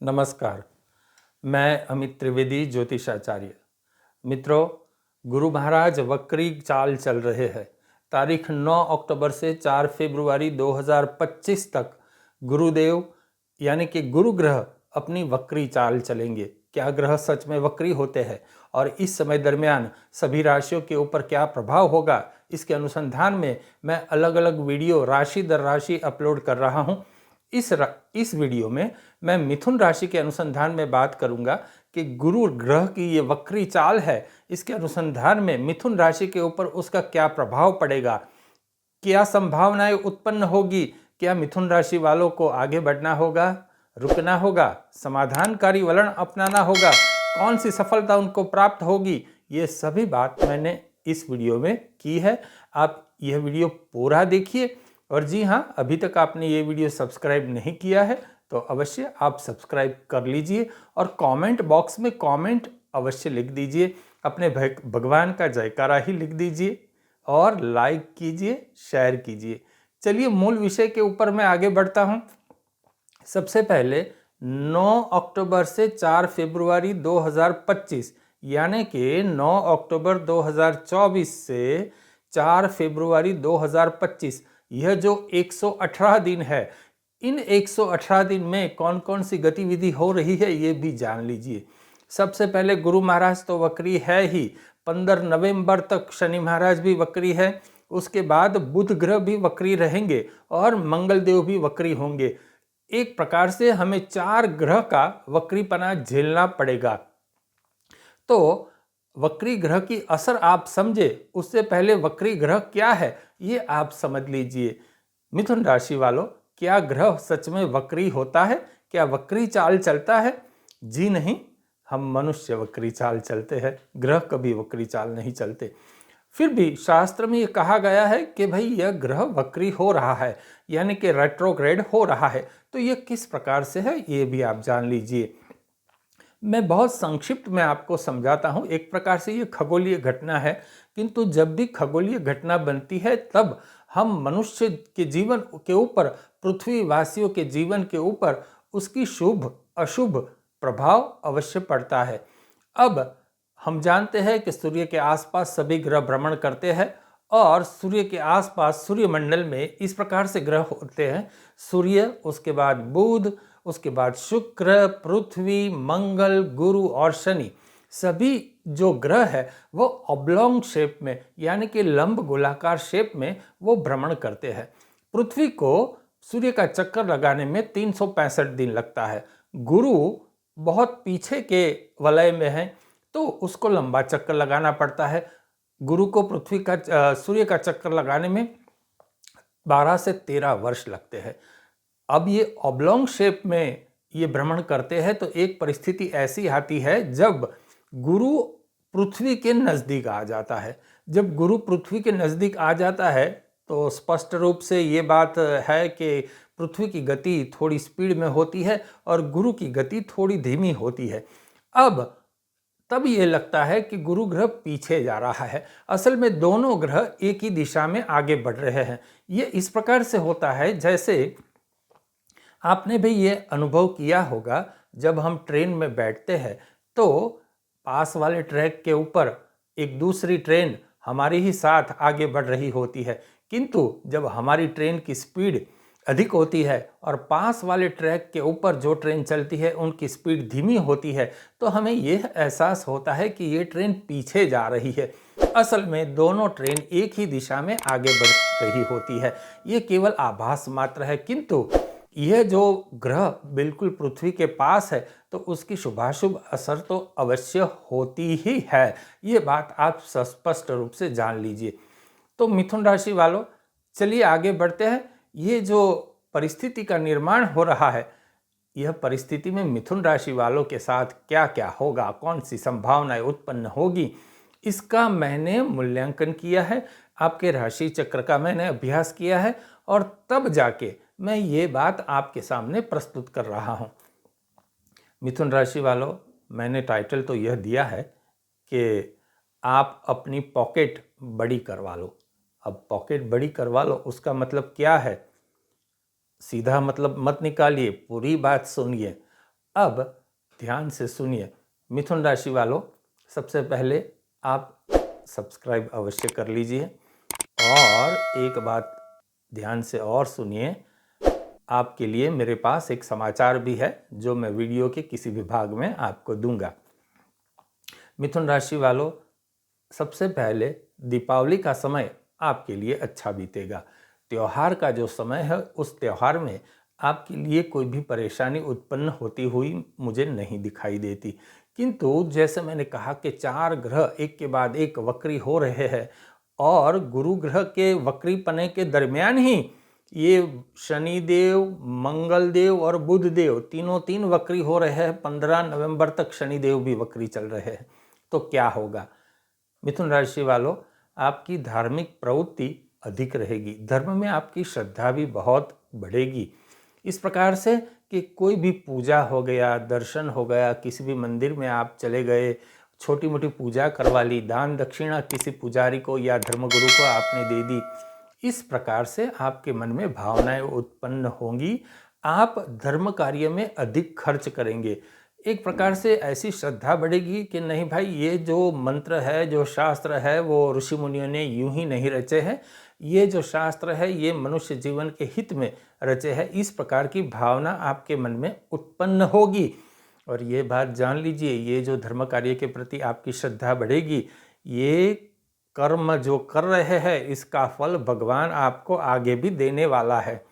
नमस्कार। मैं अमित त्रिवेदी, ज्योतिषाचार्य। मित्रों, गुरु महाराज वक्री चाल चल रहे हैं। तारीख 9 अक्टूबर से 4 फरवरी 2025 तक गुरुदेव यानी कि गुरु ग्रह अपनी वक्री चाल चलेंगे। क्या ग्रह सच में वक्री होते हैं और इस समय दरमियान सभी राशियों के ऊपर क्या प्रभाव होगा, इसके अनुसंधान में मैं अलग अलग वीडियो राशि दर राशि अपलोड कर रहा हूँ। इस वीडियो में मैं मिथुन राशि के अनुसंधान में बात करूंगा कि गुरु ग्रह की ये वक्री चाल है, इसके अनुसंधान में मिथुन राशि के ऊपर उसका क्या प्रभाव पड़ेगा, क्या संभावनाएं उत्पन्न होगी, क्या मिथुन राशि वालों को आगे बढ़ना होगा, रुकना होगा, समाधानकारी वलण अपनाना होगा, कौन सी सफलता उनको प्राप्त होगी, ये सभी बात मैंने इस वीडियो में की है। आप यह वीडियो पूरा देखिए। और जी हाँ, अभी तक आपने ये वीडियो सब्सक्राइब नहीं किया है तो अवश्य आप सब्सक्राइब कर लीजिए और कमेंट बॉक्स में कमेंट अवश्य लिख दीजिए। अपने भगवान का जयकारा ही लिख दीजिए और लाइक कीजिए, शेयर कीजिए। चलिए मूल विषय के ऊपर मैं आगे बढ़ता हूँ। सबसे पहले 9 अक्टूबर से 4 फरवरी 2025 यानी कि 9 अक्टूबर 2024 से 4 फरवरी 2025 यह जो 118 दिन है, इन 118 दिन में कौन कौन सी गतिविधि हो रही है ये भी जान लीजिए। सबसे पहले गुरु महाराज तो वक्री है ही, 15 नवंबर तक शनि महाराज भी वक्री है। उसके बाद बुध ग्रह भी वक्री रहेंगे और मंगल देव भी वक्री होंगे। एक प्रकार से हमें 4 ग्रह का वक्रीपना झेलना पड़ेगा। तो वक्री ग्रह की असर आप समझे उससे पहले वक्री ग्रह क्या है ये आप समझ लीजिए। मिथुन राशि वालों, क्या ग्रह सच में वक्री होता है? क्या वक्री चाल चलता है? जी नहीं, हम मनुष्य वक्री चाल चलते हैं, ग्रह कभी वक्री चाल नहीं चलते। फिर भी शास्त्र में ये कहा गया है कि भाई यह ग्रह वक्री हो रहा है यानी कि रेट्रोग्रेड हो रहा है। तो ये किस प्रकार से है ये भी आप जान लीजिए। मैं बहुत संक्षिप्त में आपको समझाता हूँ। एक प्रकार से ये खगोलीय घटना है, किंतु जब भी खगोलीय घटना बनती है तब हम मनुष्य के जीवन के ऊपर, पृथ्वीवासियों के जीवन के ऊपर उसकी शुभ अशुभ प्रभाव अवश्य पड़ता है। अब हम जानते हैं कि सूर्य के आसपास सभी ग्रह भ्रमण करते हैं और सूर्य के आसपास सूर्यमंडल में इस प्रकार से ग्रह होते हैं: सूर्य, उसके बाद बुध, उसके बाद शुक्र, पृथ्वी, मंगल, गुरु और शनि। सभी जो ग्रह है वो ऑब्लोंग शेप में यानी कि लंब गोलाकार शेप में वो भ्रमण करते हैं। पृथ्वी को सूर्य का चक्कर लगाने में 365 दिन लगता है। गुरु बहुत पीछे के वलय में है तो उसको लंबा चक्कर लगाना पड़ता है। गुरु को पृथ्वी का सूर्य का चक्कर लगाने में 12 से 13 वर्ष लगते हैं। अब ये ऑब्लोंग शेप में ये भ्रमण करते हैं तो एक परिस्थिति ऐसी आती है जब गुरु पृथ्वी के नज़दीक आ जाता है। जब गुरु पृथ्वी के नज़दीक आ जाता है तो स्पष्ट रूप से ये बात है कि पृथ्वी की गति थोड़ी स्पीड में होती है और गुरु की गति थोड़ी धीमी होती है। अब तब ये लगता है कि गुरु ग्रह पीछे जा रहा है। असल में दोनों ग्रह एक ही दिशा में आगे बढ़ रहे हैं। ये इस प्रकार से होता है जैसे आपने भी ये अनुभव किया होगा, जब हम ट्रेन में बैठते हैं तो पास वाले ट्रैक के ऊपर एक दूसरी ट्रेन हमारे ही साथ आगे बढ़ रही होती है, किंतु जब हमारी ट्रेन की स्पीड अधिक होती है और पास वाले ट्रैक के ऊपर जो ट्रेन चलती है उनकी स्पीड धीमी होती है तो हमें यह एहसास होता है कि ये ट्रेन पीछे जा रही है। असल में दोनों ट्रेन एक ही दिशा में आगे बढ़ रही होती है। ये केवल आभास मात्र है, किंतु यह जो ग्रह बिल्कुल पृथ्वी के पास है तो उसकी शुभाशुभ असर तो अवश्य होती ही है। ये बात आप स्पष्ट रूप से जान लीजिए। तो मिथुन राशि वालों, चलिए आगे बढ़ते हैं। ये जो परिस्थिति का निर्माण हो रहा है, यह परिस्थिति में मिथुन राशि वालों के साथ क्या क्या होगा, कौन सी संभावनाएं उत्पन्न होगी, इसका मैंने मूल्यांकन किया है। आपके राशि चक्र का मैंने अभ्यास किया है और तब जाके मैं ये बात आपके सामने प्रस्तुत कर रहा हूँ। मिथुन राशि वालों, मैंने टाइटल तो यह दिया है कि आप अपनी पॉकेट बड़ी करवा लो। अब पॉकेट बड़ी करवा लो, उसका मतलब क्या है? सीधा मतलब मत निकालिए, पूरी बात सुनिए। अब ध्यान से सुनिए मिथुन राशि वालों, सबसे पहले आप सब्सक्राइब अवश्य कर लीजिए और एक बात ध्यान से और सुनिए, आपके लिए मेरे पास एक समाचार भी है जो मैं वीडियो के किसी भी भाग में आपको दूंगा। मिथुन राशि वालों, सबसे पहले दीपावली का समय आपके लिए अच्छा बीतेगा। त्यौहार का जो समय है उस त्यौहार में आपके लिए कोई भी परेशानी उत्पन्न होती हुई मुझे नहीं दिखाई देती, किंतु जैसे मैंने कहा कि 4 ग्रह एक के बाद एक वक्री हो रहे हैं और गुरु ग्रह के वक्री पने के दरमियान ही ये शनिदेव, मंगल देव और बुध देव तीन वक्री हो रहे हैं। 15 नवंबर तक शनिदेव भी वक्री चल रहे हैं। तो क्या होगा मिथुन राशि वालों, आपकी धार्मिक प्रवृत्ति अधिक रहेगी, धर्म में आपकी श्रद्धा भी बहुत बढ़ेगी। इस प्रकार से कि कोई भी पूजा हो गया, दर्शन हो गया, किसी भी मंदिर में आप चले गए, छोटी मोटी पूजा करवा ली, दान दक्षिणा किसी पुजारी को या धर्मगुरु को आपने दे दी, इस प्रकार से आपके मन में भावनाएं उत्पन्न होंगी। आप धर्म कार्य में अधिक खर्च करेंगे। एक प्रकार से ऐसी श्रद्धा बढ़ेगी कि नहीं भाई, ये जो मंत्र है, जो शास्त्र है, वो ऋषि मुनियों ने यूं ही नहीं रचे हैं, ये जो शास्त्र है ये मनुष्य जीवन के हित में रचे हैं। इस प्रकार की भावना आपके मन में उत्पन्न होगी। और ये बात जान लीजिए, ये जो धर्म कार्य के प्रति आपकी श्रद्धा बढ़ेगी, ये कर्म जो कर रहे हैं इसका फल भगवान आपको आगे भी देने वाला है।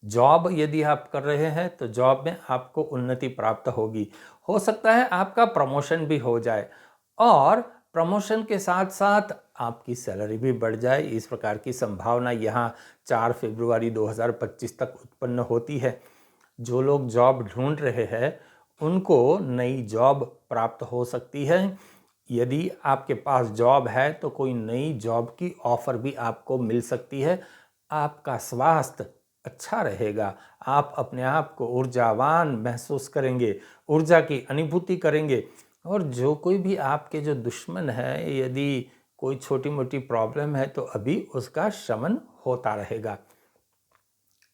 जॉब यदि आप कर रहे हैं तो जॉब में आपको उन्नति प्राप्त होगी। हो सकता है आपका प्रमोशन भी हो जाए और प्रमोशन के साथ साथ आपकी सैलरी भी बढ़ जाए। इस प्रकार की संभावना यहाँ 4 फरवरी 2025 तक उत्पन्न होती है। जो लोग जॉब ढूंढ रहे हैं उनको नई जॉब प्राप्त हो सकती है। यदि आपके पास जॉब है तो कोई नई जॉब की ऑफर भी आपको मिल सकती है। आपका स्वास्थ्य अच्छा रहेगा, आप अपने आप को ऊर्जावान महसूस करेंगे, ऊर्जा की अनुभूति करेंगे। और जो कोई भी आपके जो दुश्मन है, यदि कोई छोटी मोटी प्रॉब्लम है तो अभी उसका शमन होता रहेगा।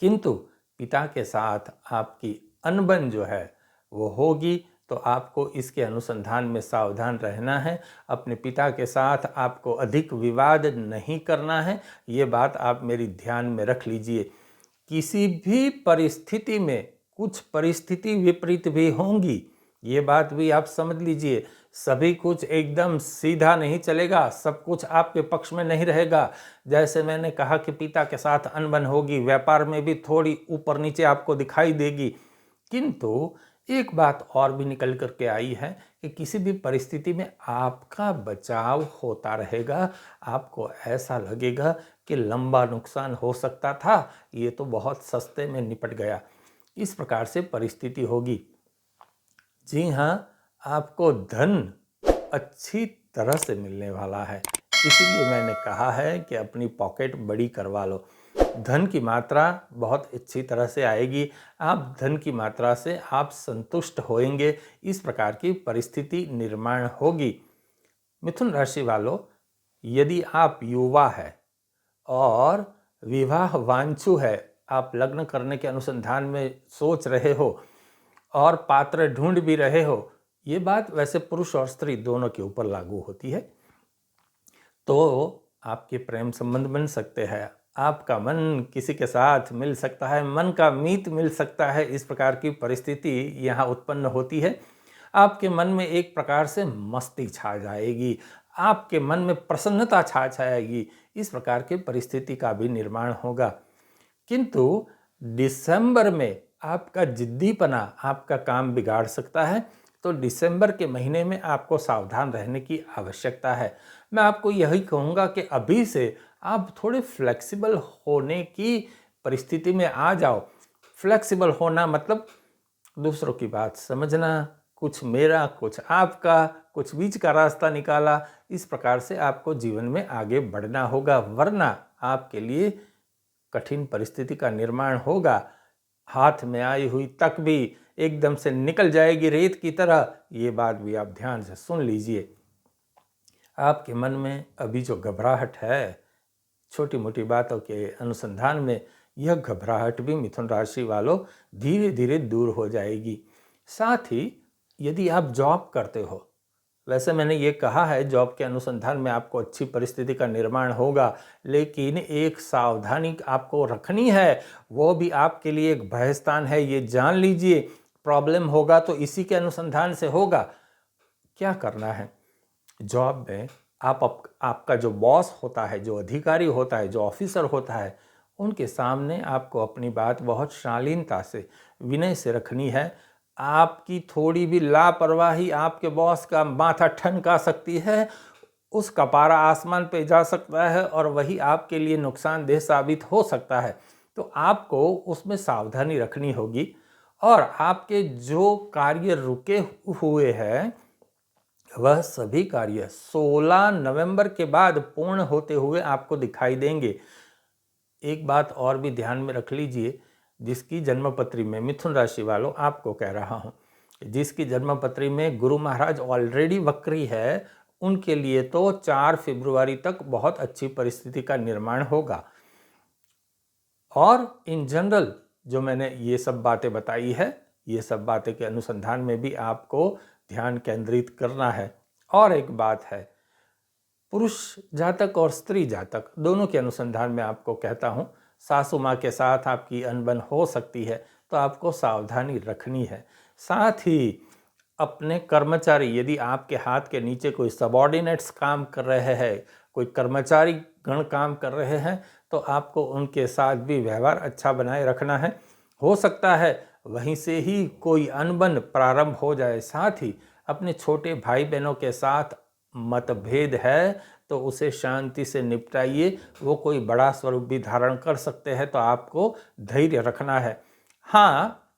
किंतु पिता के साथ आपकी अनबन जो है वो होगी, तो आपको इसके अनुसंधान में सावधान रहना है। अपने पिता के साथ आपको अधिक विवाद नहीं करना है, ये बात आप मेरी ध्यान में रख लीजिए। किसी भी परिस्थिति में कुछ परिस्थिति विपरीत भी होंगी, ये बात भी आप समझ लीजिए। सभी कुछ एकदम सीधा नहीं चलेगा, सब कुछ आपके पक्ष में नहीं रहेगा। जैसे मैंने कहा कि पिता के साथ अनबन होगी, व्यापार में भी थोड़ी ऊपर नीचे आपको दिखाई देगी, किंतु एक बात और भी निकल करके आई है कि किसी भी परिस्थिति में आपका बचाव होता रहेगा। आपको ऐसा लगेगा कि लंबा नुकसान हो सकता था, ये तो बहुत सस्ते में निपट गया। इस प्रकार से परिस्थिति होगी। जी हाँ, आपको धन अच्छी तरह से मिलने वाला है, इसीलिए मैंने कहा है कि अपनी पॉकेट बड़ी करवा लो। धन की मात्रा बहुत अच्छी तरह से आएगी, आप धन की मात्रा से आप संतुष्ट होएंगे। इस प्रकार की परिस्थिति निर्माण होगी। मिथुन राशि वालों, यदि आप युवा है और विवाह वांछु है, आप लग्न करने के अनुसंधान में सोच रहे हो और पात्र ढूंढ भी रहे हो, ये बात वैसे पुरुष और स्त्री दोनों के ऊपर लागू होती है, तो आपके प्रेम संबंध बन सकते हैं, आपका मन किसी के साथ मिल सकता है, मन का मीत मिल सकता है। इस प्रकार की परिस्थिति यहाँ उत्पन्न होती है। आपके मन में एक प्रकार से मस्ती छा जाएगी, आपके मन में प्रसन्नता छा जाएगी। इस प्रकार की परिस्थिति का भी निर्माण होगा। किंतु दिसंबर में आपका जिद्दीपना आपका काम बिगाड़ सकता है, तो दिसंबर के महीने में आपको सावधान रहने की आवश्यकता है। मैं आपको यही कहूँगा कि अभी से आप थोड़े फ्लेक्सिबल होने की परिस्थिति में आ जाओ। फ्लेक्सिबल होना मतलब दूसरों की बात समझना, कुछ मेरा कुछ आपका, कुछ बीच का रास्ता निकाला। इस प्रकार से आपको जीवन में आगे बढ़ना होगा, वरना आपके लिए कठिन परिस्थिति का निर्माण होगा। हाथ में आई हुई तक भी एकदम से निकल जाएगी रेत की तरह। ये बात भी आप ध्यान से सुन लीजिए। आपके मन में अभी जो घबराहट है छोटी मोटी बातों के अनुसंधान में, यह घबराहट भी मिथुन राशि वालों धीरे धीरे दूर हो जाएगी। साथ ही यदि आप जॉब करते हो, वैसे मैंने ये कहा है जॉब के अनुसंधान में आपको अच्छी परिस्थिति का निर्माण होगा, लेकिन एक सावधानी आपको रखनी है, वो भी आपके लिए एक भयस्थान है, ये जान लीजिए। प्रॉब्लम होगा तो इसी के अनुसंधान से होगा। क्या करना है जॉब में, आपका जो बॉस होता है, जो अधिकारी होता है, जो ऑफिसर होता है, उनके सामने आपको अपनी बात बहुत शालीनता से, विनय से रखनी है। आपकी थोड़ी भी लापरवाही आपके बॉस का माथा ठनका सकती है, उसका पारा आसमान पे जा सकता है और वही आपके लिए नुकसानदेह साबित हो सकता है। तो आपको उसमें सावधानी रखनी होगी और आपके जो कार्य रुके हुए हैं वह सभी कार्य 16 नवंबर के बाद पूर्ण होते हुए आपको दिखाई देंगे। एक बात और भी ध्यान में रख लीजिए, जिसकी जन्मपत्री में, मिथुन राशि वालों आपको कह रहा हूँ, जिसकी जन्मपत्री में गुरु महाराज ऑलरेडी वक्री है, उनके लिए तो 4 फरवरी तक बहुत अच्छी परिस्थिति का निर्माण होगा। और इन जनरल जो मैंने ये सब बातें बताई है, ये सब बातें के अनुसंधान में भी आपको ध्यान केंद्रित करना है। और एक बात है, पुरुष जातक और स्त्री जातक दोनों के अनुसंधान में आपको कहता हूँ, सासू माँ के साथ आपकी अनबन हो सकती है, तो आपको सावधानी रखनी है। साथ ही अपने कर्मचारी, यदि आपके हाथ के नीचे कोई सबॉर्डिनेट्स काम कर रहे हैं, कोई कर्मचारी गण काम कर रहे हैं, तो आपको उनके साथ भी व्यवहार अच्छा बनाए रखना है। हो सकता है वहीं से ही कोई अनबन प्रारंभ हो जाए। साथ ही अपने छोटे भाई बहनों के साथ मतभेद है तो उसे शांति से निपटाइए, वो कोई बड़ा स्वरूप भी धारण कर सकते हैं, तो आपको धैर्य रखना है। हाँ,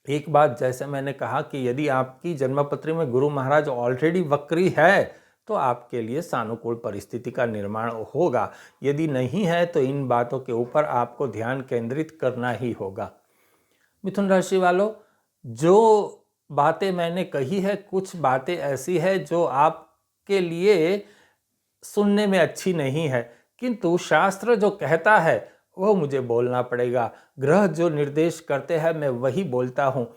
एक बात, जैसे मैंने कहा कि यदि आपकी जन्मपत्री में गुरु महाराज ऑलरेडी वक्री है तो आपके लिए सानुकूल परिस्थिति का निर्माण होगा। यदि नहीं है तो इन बातों के ऊपर आपको ध्यान केंद्रित करना ही होगा। मिथुन राशि वालों, जो बातें मैंने कही है, कुछ बातें ऐसी है जो आपके लिए सुनने में अच्छी नहीं है, किंतु शास्त्र जो कहता है वो मुझे बोलना पड़ेगा। ग्रह जो निर्देश करते हैं मैं वही बोलता हूँ।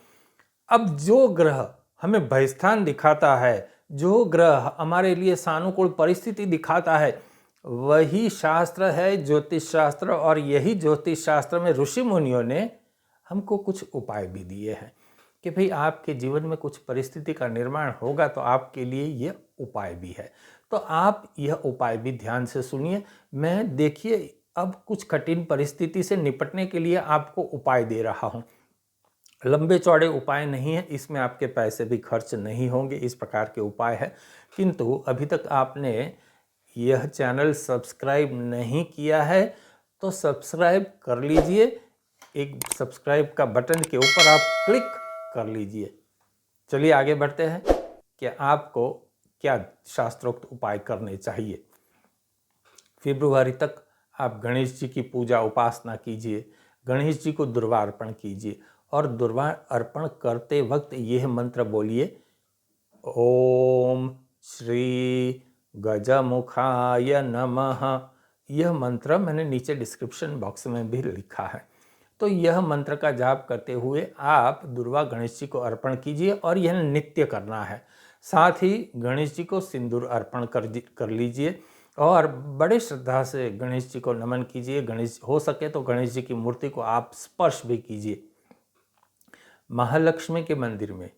अब जो ग्रह हमें भयस्थान दिखाता है, जो ग्रह हमारे लिए सानुकूल परिस्थिति दिखाता है, वही शास्त्र है ज्योतिष शास्त्र। और यही ज्योतिष शास्त्र में ऋषि मुनियों ने हमको कुछ उपाय भी दिए हैं कि भाई आपके जीवन में कुछ परिस्थिति का निर्माण होगा तो आपके लिए यह उपाय भी है। तो आप यह उपाय भी ध्यान से सुनिए। मैं देखिए अब कुछ कठिन परिस्थिति से निपटने के लिए आपको उपाय दे रहा हूँ। लंबे चौड़े उपाय नहीं है, इसमें आपके पैसे भी खर्च नहीं होंगे, इस प्रकार के उपाय है। किंतु अभी तक आपने यह चैनल सब्सक्राइब नहीं किया है तो सब्सक्राइब कर लीजिए। एक सब्सक्राइब का बटन के ऊपर आप क्लिक कर लीजिए। चलिए आगे बढ़ते हैं कि आपको क्या शास्त्रोक्त उपाय करने चाहिए। फरवरी तक आप गणेश जी की पूजा उपासना कीजिए, गणेश जी को दुर्वा अर्पण कीजिए और दुर्वा अर्पण करते वक्त यह मंत्र बोलिए, ओम श्री गजमुखाय नमः। यह मंत्र मैंने नीचे डिस्क्रिप्शन बॉक्स में भी लिखा है। तो यह मंत्र का जाप करते हुए आप दुर्वा गणेश जी को अर्पण कीजिए और यह नित्य करना है। साथ ही गणेश जी को सिंदूर अर्पण कर लीजिए और बड़े श्रद्धा से गणेश जी को नमन कीजिए। गणेश हो सके तो गणेश जी की मूर्ति को आप स्पर्श भी कीजिए। महालक्ष्मी के मंदिर में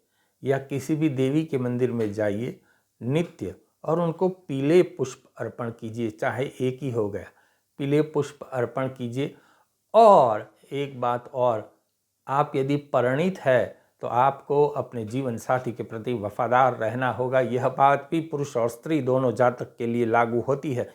या किसी भी देवी के मंदिर में जाइए नित्य और उनको पीले पुष्प अर्पण कीजिए, चाहे एक ही हो गया, पीले पुष्प अर्पण कीजिए। और एक बात और, आप यदि परिणीत है तो आपको अपने जीवन साथी के प्रति वफादार रहना होगा। यह बात भी पुरुष और स्त्री दोनों जातक के लिए लागू होती है,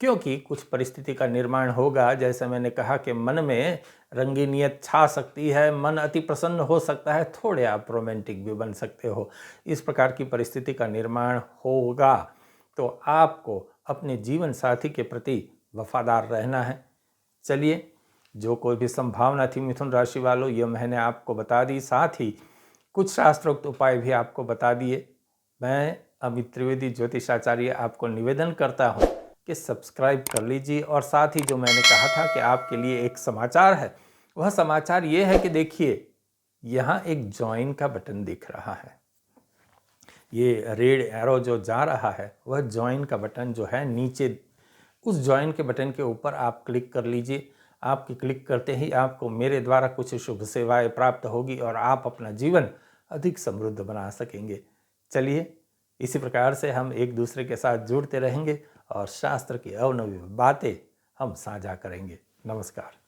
क्योंकि कुछ परिस्थिति का निर्माण होगा। जैसे मैंने कहा कि मन में रंगीनियत छा सकती है, मन अति प्रसन्न हो सकता है, थोड़े आप रोमांटिक भी बन सकते हो। इस प्रकार की परिस्थिति का निर्माण होगा तो आपको अपने जीवन साथी के प्रति वफादार रहना है। चलिए, जो कोई भी संभावना थी मिथुन राशि वालों, ये मैंने आपको बता दी। साथ ही कुछ शास्त्रोक्त उपाय भी आपको बता दिए। मैं अमित त्रिवेदी ज्योतिषाचार्य आपको निवेदन करता हूँ कि सब्सक्राइब कर लीजिए। और साथ ही जो मैंने कहा था कि आपके लिए एक समाचार है, वह समाचार ये है कि देखिए यहाँ एक ज्वाइन का बटन दिख रहा है। ये रेड एरो जो जा रहा है वह ज्वाइन का बटन जो है नीचे, उस ज्वाइन के बटन के ऊपर आप क्लिक कर लीजिए। आपके क्लिक करते ही आपको मेरे द्वारा कुछ शुभ सेवाएं प्राप्त होगी और आप अपना जीवन अधिक समृद्ध बना सकेंगे। चलिए इसी प्रकार से हम एक दूसरे के साथ जुड़ते रहेंगे और शास्त्र की अवनवी बातें हम साझा करेंगे। नमस्कार।